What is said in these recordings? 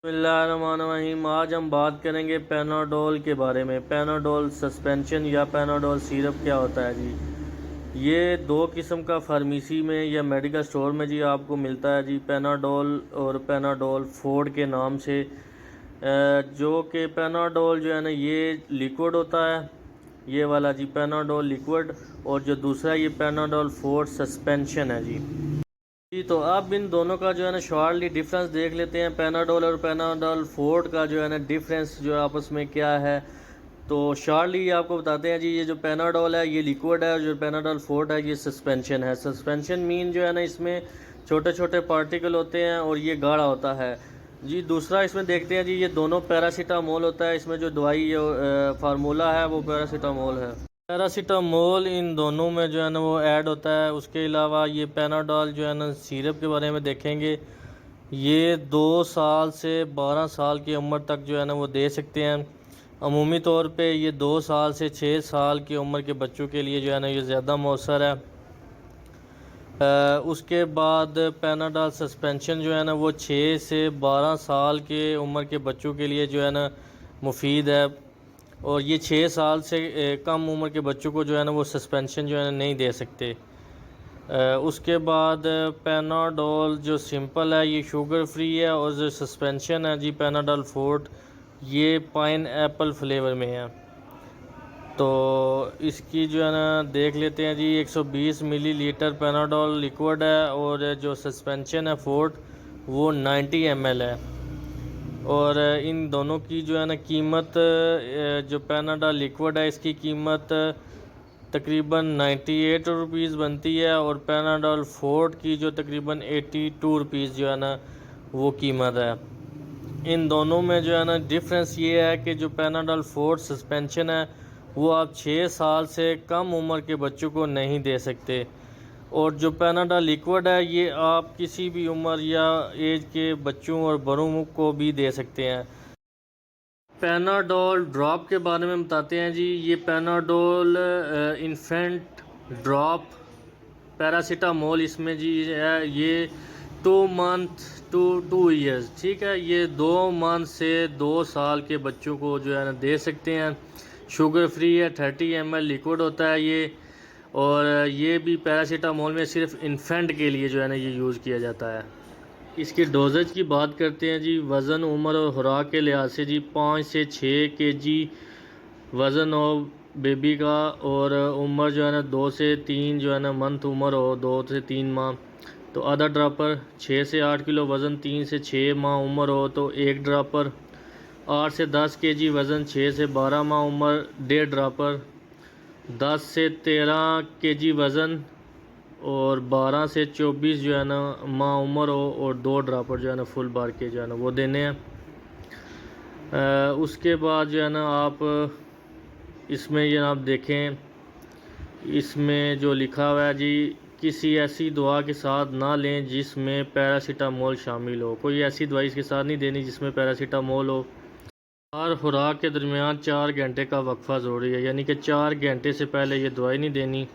बिस्मिल्लाहिर्रहमानिर्रहीम। आज हम बात करेंगे पैनाडोल के बारे में। पैनाडोल सस्पेंशन या पैनाडोल सिरप क्या होता है जी। ये दो किस्म का फार्मेसी में या मेडिकल स्टोर में जी आपको मिलता है जी, पैनाडोल और पैनाडोल फोर्ड के नाम से। जो कि पैनाडोल जो है ना ये लिक्विड होता है, ये वाला जी पैनाडोल लिक्विड, और जो दूसरा ये पैनाडोल फोर्ड सस्पेंशन है जी। तो अब इन दोनों का जो है ना शॉर्टली डिफरेंस देख लेते हैं। पैनाडोल और पैनाडोल फोर्ड का जो है ना डिफरेंस जो आपस में क्या है, तो शॉर्टली आपको बताते हैं जी। ये जो पैनाडोल है ये लिक्विड है, और जो पैनाडोल फोर्ड है ये सस्पेंशन है। सस्पेंशन मीन जो है ना इसमें छोटे छोटे पार्टिकल होते हैं और ये गाढ़ा होता है जी। दूसरा इसमें देखते हैं जी, ये दोनों पैरासीटामोल होता है। इसमें जो दवाई फार्मूला है वो पैरासीटामोल है। पैरासीटामोल इन दोनों में जो है ना वो ऐड होता है। उसके अलावा ये पैनाडोल जो है ना सिरप के बारे में देखेंगे, ये 2 साल से 12 साल की उम्र तक जो है ना वो दे सकते हैं। अमूमी तौर पे ये 2 साल से 6 साल की उम्र के बच्चों के लिए जो है ना ये ज़्यादा मौसर है। उसके बाद पैनाडोल सस्पेंशन जो है ना वो 6 से 12 साल के उम्र के बच्चों के लिए जो है ना मुफीद है, और ये 6 साल से कम उम्र के बच्चों को जो है ना वो सस्पेंशन जो है ना नहीं दे सकते। उसके बाद पैनाडोल जो सिंपल है ये शुगर फ्री है, और जो सस्पेंशन है जी पैनाडोल फोर्ड ये पाइन एप्पल फ्लेवर में है। तो इसकी जो है ना देख लेते हैं जी। 120 मिलीलीटर पैनाडोल लिक्विड है, और जो सस्पेंशन है फोर्ड वो 90 ml है। और इन दोनों की जो है ना कीमत, जो पैनाडोल लिक्विड है इसकी कीमत तकरीबन 98 रुपीज़ बनती है, और पैनाडोल फोर्ड की जो तकरीबन 82 रुपीज़ जो है ना वो कीमत है। इन दोनों में जो है ना डिफरेंस ये है कि जो पैनाडोल फोर्ड सस्पेंशन है वो आप 6 साल से कम उम्र के बच्चों को नहीं दे सकते, और जो पैनाडोल लिक्विड है ये आप किसी भी उम्र या एज के बच्चों और बड़ों को भी दे सकते हैं। पैनाडोल ड्रॉप के बारे में बताते हैं जी। ये पैनाडोल इन्फेंट ड्रॉप पैरासीटामोल इसमें जी है, ये 2 मंथ टू 2 ईयर्स, ठीक है। ये 2 मंथ से 2 साल के बच्चों को जो है ना दे सकते हैं। शुगर फ्री है, 30 ml लिक्विड होता है ये, और ये भी पैरासीटामोल में सिर्फ इन्फेंट के लिए जो है ना ये यूज़ किया जाता है। इसकी डोजेज की बात करते हैं जी। वज़न, उम्र और खुराक के लिहाज से जी 5 से 6 kg वज़न हो बेबी का, और उम्र जो है ना 2 से 3 जो है ना मंथ उम्र हो, 2 से 3 माह तो आधा ड्रॉपर। 6 से 8 किलो वज़न, 3 से 6 माह उम्र हो तो 1 ड्रॉपर। 8 से 10 kg वज़न, 6 से 12 माह उम्र, 1.5 ड्रॉपर। 10 से 13 kg वज़न और 12 से 24 जो है ना माह उम्र हो, और 2 ड्रॉपर जो है ना फुल बार के जो है ना वो देने हैं। उसके बाद जो है ना आप इसमें ये आप देखें, इसमें जो लिखा हुआ है जी, किसी ऐसी दवा के साथ ना लें जिसमें पैरासीटामोल शामिल हो। कोई ऐसी दवाई इसके साथ नहीं देनी जिसमें पैरासीटामोल हो। हर खुराक के दरमियान 4 घंटे का वक्फा ज़रूरी है, यानी कि 4 घंटे से पहले ये दवाई नहीं देनी।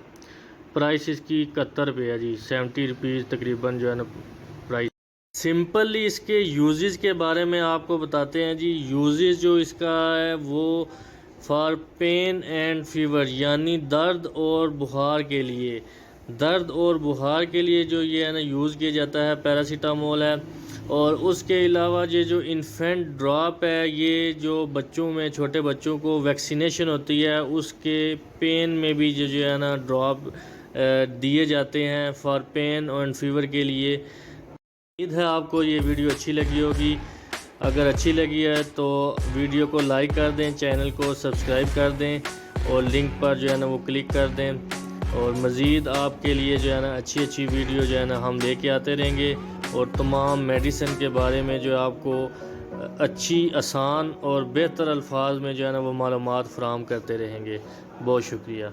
प्राइस इसकी 71 रुपये है जी, 70 रुपीज़ तकरीबन जो है ना प्राइस। सिंपली इसके यूजेस के बारे में आपको बताते हैं जी। यूजेस जो इसका है वो फॉर पेन एंड फीवर, यानी दर्द और बुखार के लिए। दर्द और बुखार के लिए जो ये है ना यूज़ किया जाता है पैरासीटामोल है। और उसके अलावा ये जो इन्फेंट ड्रॉप है, ये जो बच्चों में, छोटे बच्चों को वैक्सीनेशन होती है उसके पेन में भी जो है ना ड्रॉप दिए जाते हैं फॉर पेन और फीवर के लिए। उम्मीद है आपको ये वीडियो अच्छी लगी होगी। अगर अच्छी लगी है तो वीडियो को लाइक कर दें, चैनल को सब्सक्राइब कर दें, और लिंक पर जो है ना वो क्लिक कर दें। और मज़ीद आपके लिए जो है ना अच्छी वीडियो जो है ना हम लेके आते रहेंगे, और तमाम मेडिसिन के बारे में जो आपको अच्छी, आसान और बेहतर अल्फाज में जो है ना वो मालूमात फ़राहम करते रहेंगे। बहुत शुक्रिया।